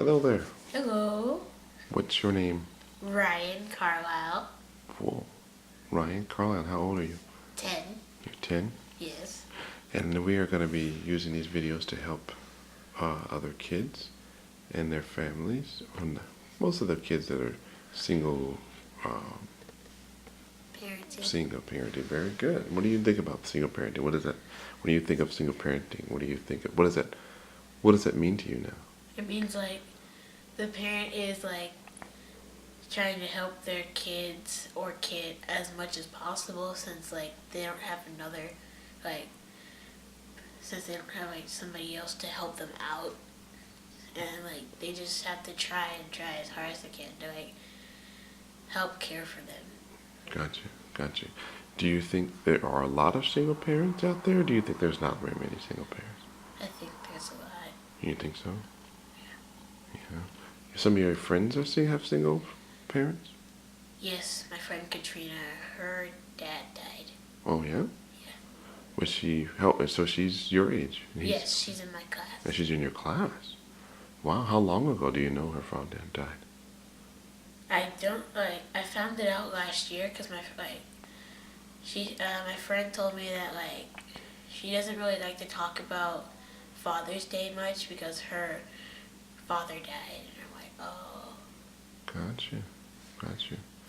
Hello there. Hello. What's your name? Rhyen Carlisle. Whoa. Rhyen Carlisle, how old are you? 10. You're 10? Yes. And we are going to be using these videos to help other kids and their families. Most of the kids that are single parenting. Very good. What do you think about single parenting? What is that? When you think of single parenting, what do you think of? What does that mean to you now? It means the parent is trying to help their kids or kid as much as possible since they don't have like since they don't have somebody else to help them out, and they just have to try as hard as they can to help care for them. Gotcha. Do you think there are a lot of single parents out there, or do you think there's not very many single parents? I think there's a lot. You think so? Yeah. Some of your friends have single parents? Yes, my friend Katrina, her dad died. Oh, yeah? Yeah. Was she, so she's your age? Yes, she's in my class. And she's in your class? Wow, how long ago do you know her father died? I don't, I found it out last year because my friend told me that, she doesn't really like to talk about Father's Day much because her father died. And I'm like, oh. Gotcha.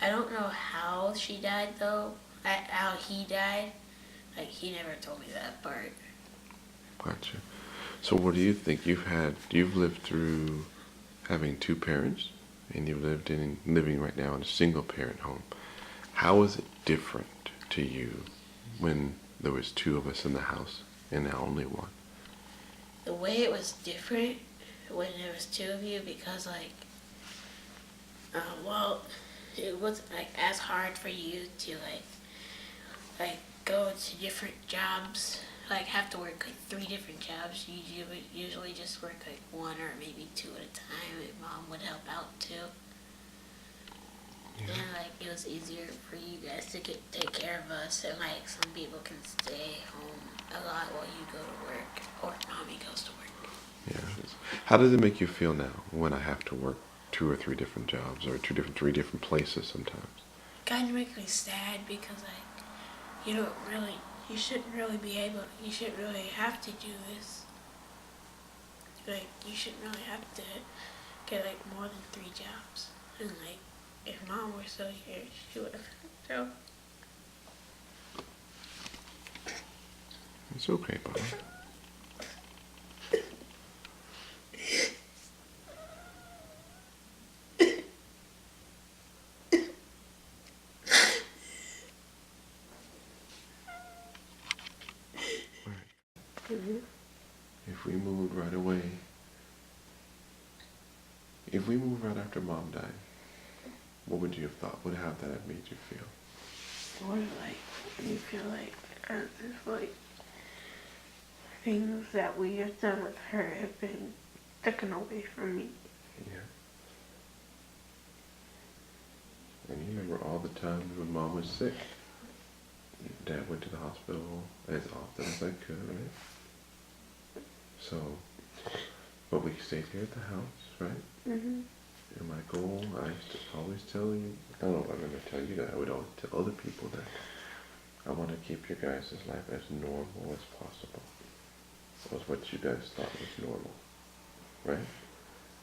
I don't know how she died, though. How he died. He never told me that part. Gotcha. So what do you think? You've lived through having two parents, and you've living right now in a single parent home. How is it different to you when there was two of us in the house and now only one? The way it was different when there was two of you because it wasn't as hard for you to go to different jobs, have to work 3 different jobs. You would usually just work 1 or maybe 2 at a time, and Mom would help out too. Yeah. And it was easier for you guys to take care of us, and some people can stay home a lot while you go to work or Mommy goes to work. Yeah. How does it make you feel now when I have to work 2 or 3 different jobs or 3 different places sometimes? Kind of makes me sad because you shouldn't really have to do this. You shouldn't really have to get more than 3 jobs. And if Mom were still here, she would have helped out. It's okay, buddy. If we moved right away, if we moved right after Mom died, what would you have thought? How would that have made you feel? Or you feel there's things that we have done with her have been taken away from me. Yeah. And you remember all the times when Mom was sick. Dad went to the hospital as often as I could, right? So, but we stayed here at the house, right? Mm-hmm. And my goal, I used to always tell you, I don't know if I'm going to tell you that, I would always tell other people that I want to keep your guys' life as normal as possible. That was what you guys thought was normal, right?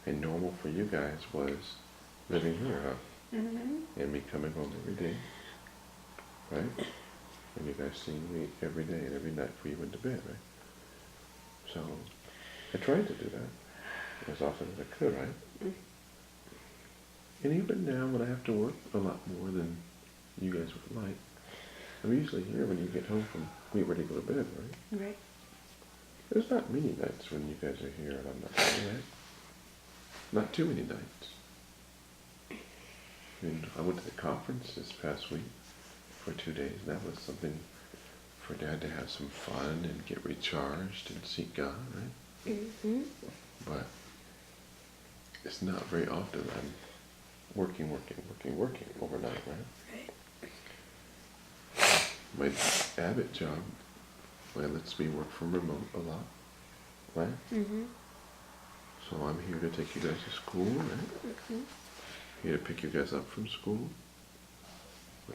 And normal for you guys was living here, huh? Mm-hmm. And me coming home every day, right? And you guys seeing me every day and every night before you went to bed, right? So, I tried to do that as often as I could, right? Mm-hmm. And even now when I have to work a lot more than you guys would like, I'm usually here when you get home from, we ready to go to bed, right? Right. There's not many nights when you guys are here and I'm not here, right? Not too many nights. And I went to the conference this past week for 2 days, and that was something for Dad to have some fun and get recharged and seek God, right? Mm-hmm. But it's not very often I'm working overnight, right? Right. My Abbott job, lets me work from remote a lot, right? Mm-hmm. So I'm here to take you guys to school, right? Mhm. Here to pick you guys up from school.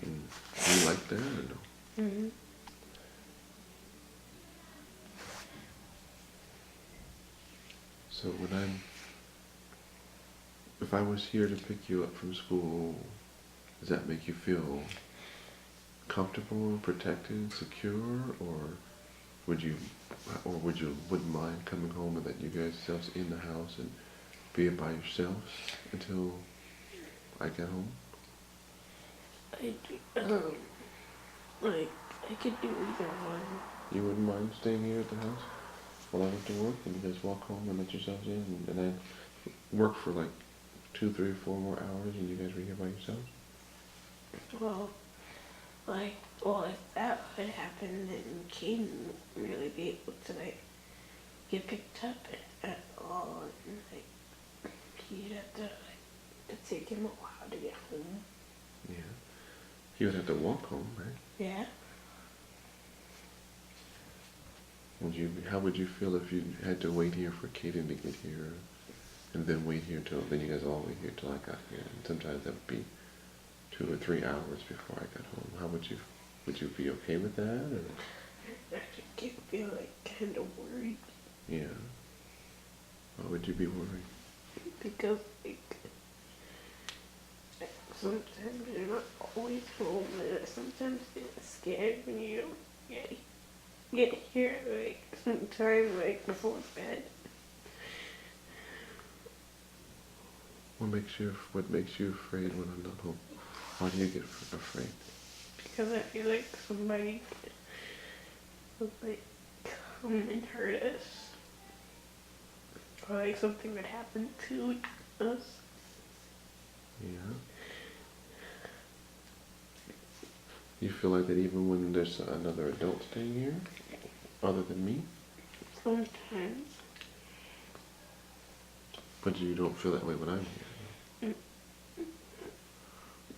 And you like that or no? Mhm. So if I was here to pick you up from school, does that make you feel comfortable, protected, secure, or would you, wouldn't mind coming home and let you guys yourselves in the house and be by yourselves until I get home? Like, I could do either one. You wouldn't mind staying here at the house while I went to work and you guys walk home and let yourselves in and I work for like 2, 3, 4 more hours and you guys were here by yourselves? Well, if that would happen, then Caden wouldn't really be able to, like, get picked up at all. And, like, he'd have to, like, it'd take him a while to get home. Yeah. You would have to walk home, right? Yeah. How would you feel if you had to wait here for Caden to get here and then wait here till, then you guys all wait here till I got here? And sometimes that would be 2 or 3 hours before I got home. How would you be okay with that? Or? I could feel, like, kind of worried. Yeah. Why would you be worried? Because, like, sometimes you're not always home, and I sometimes get scared when you don't get here, like, sometime, like, before bed. What makes you afraid when I'm not home? Why do you get afraid? Because I feel like somebody would, like, come and hurt us. Or, like, something would happen to us. Yeah. You feel like that even when there's another adult staying here, other than me? Sometimes. But you don't feel that way when I'm here. Mm.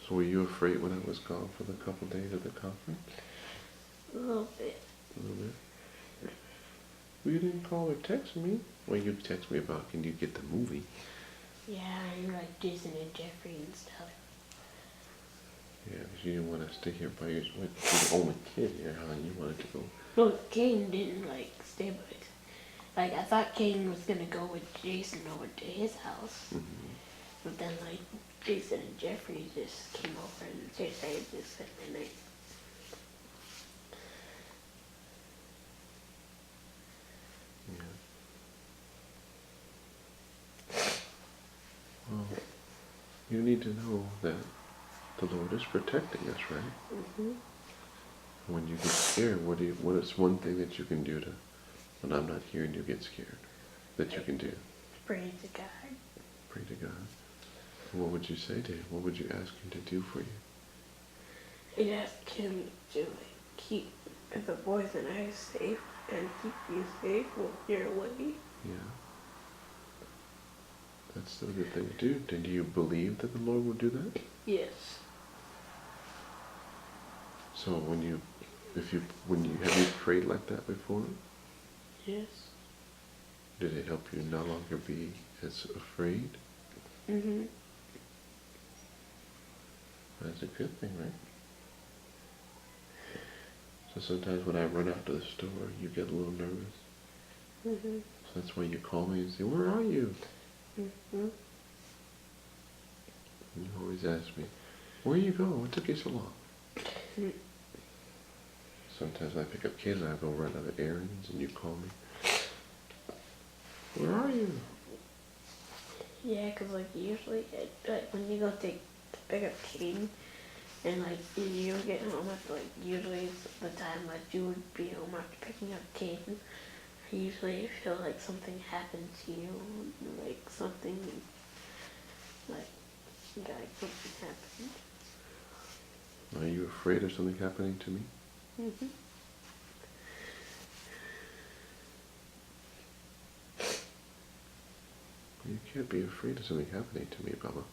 So were you afraid when I was gone for the couple days of the conference? A little bit. A little bit. Well, you didn't call or text me. Well, you text me about, can you get the movie? Yeah, and like Jason and Jeffrey and stuff. Yeah, because you didn't want to stay here by yourself. You're the only kid here, huh? You wanted to go. No, Kane didn't like stay by. Like, I thought Kane was gonna go with Jason over to his house. Mm-hmm. But then, like, Jason and Jeffrey just came over and they decided to spend the night. Yeah. Well, you need to know that the Lord is protecting us, right? Mm-hmm. When you get scared, what is one thing that you can do to, when I'm not here and you get scared, that you can do? Pray to God. Pray to God. What would you say to him? What would you ask him to do for you? I'd ask him to, like, keep the boys and I safe and keep you safe when you're away. Yeah. That's still a good thing to do. And do you believe that the Lord will do that? Yes. So have you prayed like that before? Yes. Did it help you no longer be as afraid? Mm-hmm. That's a good thing, right? So sometimes when I run out to the store, you get a little nervous. Mm-hmm. So that's why you call me and say, where are you? Mm-hmm. And you always ask me, where you go? What took you so long? Mm-hmm. Sometimes when I pick up kids and I go run other errands and you call me, where are you? Yeah, because, like, usually, like, when you go pick up Caden, and, like, you get home after, like, usually it's the time that you would be home after picking up Caden, I usually feel like something happened to you, like, something happened. Are you afraid of something happening to me? Mm-hmm. You can't be afraid of something happening to me, Baba.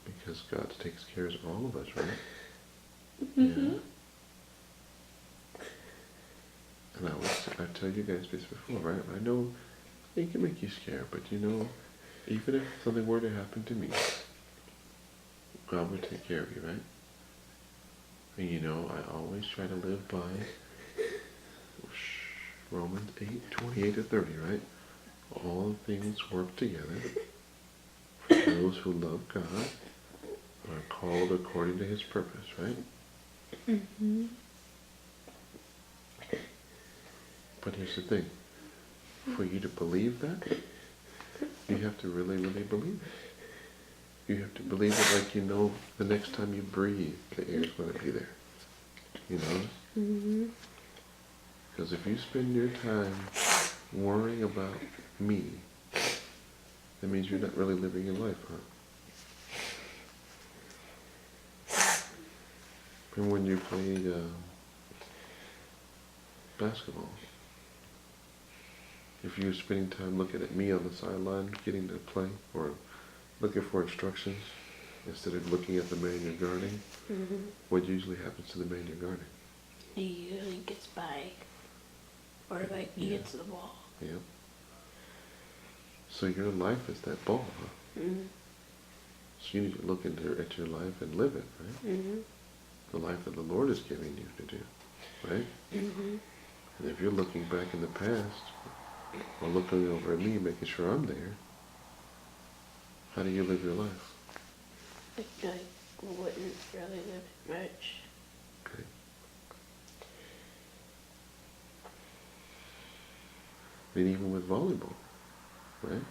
Because God takes care of all of us, right? Mm-hmm. Yeah. And I tell you guys this before, right? I know It can make you scared, but you know, even if something were to happen to me, God would take care of you, right? And you know, I always try to live by Romans 8:28-30, right? All things work together for those who love God and are called according to his purpose, right? Mm-hmm. But here's the thing. For you to believe that, you have to really, really believe it. You have to believe it like you know the next time you breathe, the air's going to be there. You know? Mm-hmm. Because if you spend your time worrying about me, that means you're not really living your life, huh? And when you played basketball, if you're spending time looking at me on the sideline, getting to play, or looking for instructions, instead of looking at the man you're guarding, what usually happens to the man you're guarding? He usually gets by, or like he gets the ball. Yeah. So your life is that ball, huh? So you need to look at your life and live it, right? The life that the Lord is giving you to do, right? And if you're looking back in the past, or looking over at me, making sure I'm there, how do you live your life? I wouldn't really live it much. Okay. And even with volleyball, right?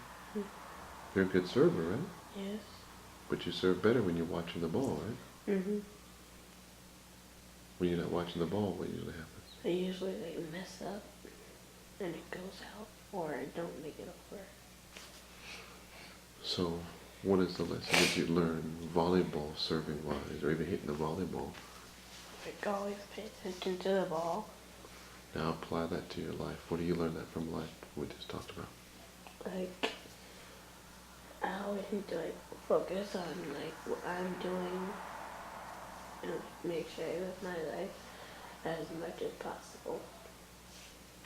You're a good server, right? Yes. But you serve better when you're watching the ball, right? When you're not watching the ball, what usually happens? I usually like mess up and it goes out, or I don't make it over. So, what is the lesson that you learn volleyball serving wise, or even hitting the volleyball? Like always pay attention to the ball. Now apply that to your life. What do you learn that from life we just talked about? Like I always need to like focus on like what I'm doing and make sure I live my life as much as possible.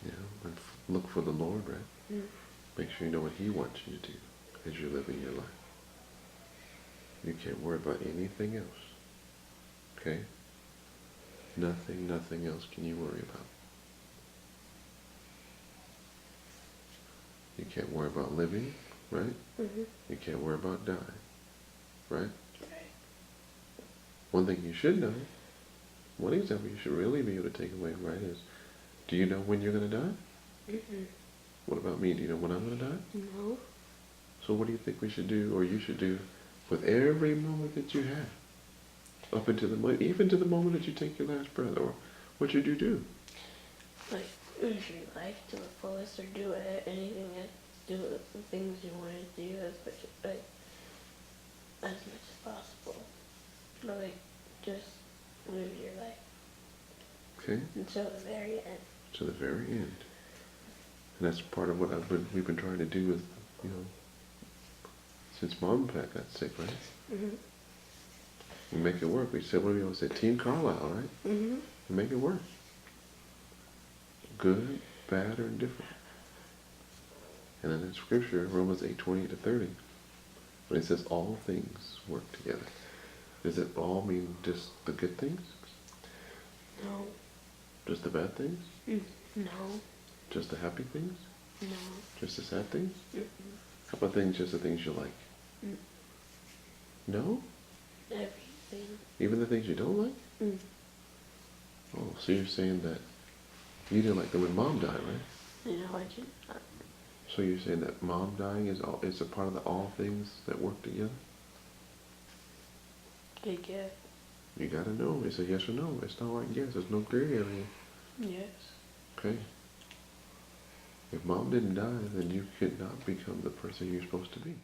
Yeah, and look for the Lord, right? Make sure you know what he wants you to do as you're living your life. You can't worry about anything else. Okay? Nothing else can you worry about. You can't worry about living, right? You can't worry about dying, right? Right. One thing you should know, one example you should really be able to take away, right, is, do you know when you're going to die? What about me? Do you know when I'm going to die? No. So what do you think we should do, or you should do, with every moment that you have? Up until even to the moment that you take your last breath, or what should you do? Like live your life to the fullest, or do anything that do the things you want to do as much as possible. Like just live your life. Okay? Until the very end. To the very end. And that's part of what we've been trying to do with, you know, since Mom and Pat got sick, right? We make it work. We said, what do we always say? Team Carlisle, right? We make it work. Good, bad, or indifferent. And then in Scripture, Romans 8:28-30, when it says all things work together, does it all mean just the good things? No. Just the bad things? No. Just the happy things? No. Just the sad things? How about just the things you like? No? Everything. Even the things you don't like? Oh, so you're saying that you didn't like them when Mom died, right? You know, I did not. So you're saying that Mom dying is a part of the all things that work together? I guess. You gotta know. It's a yes or no. It's not like yes. There's no gray area. Yes. Okay? If Mom didn't die, then you could not become the person you're supposed to be.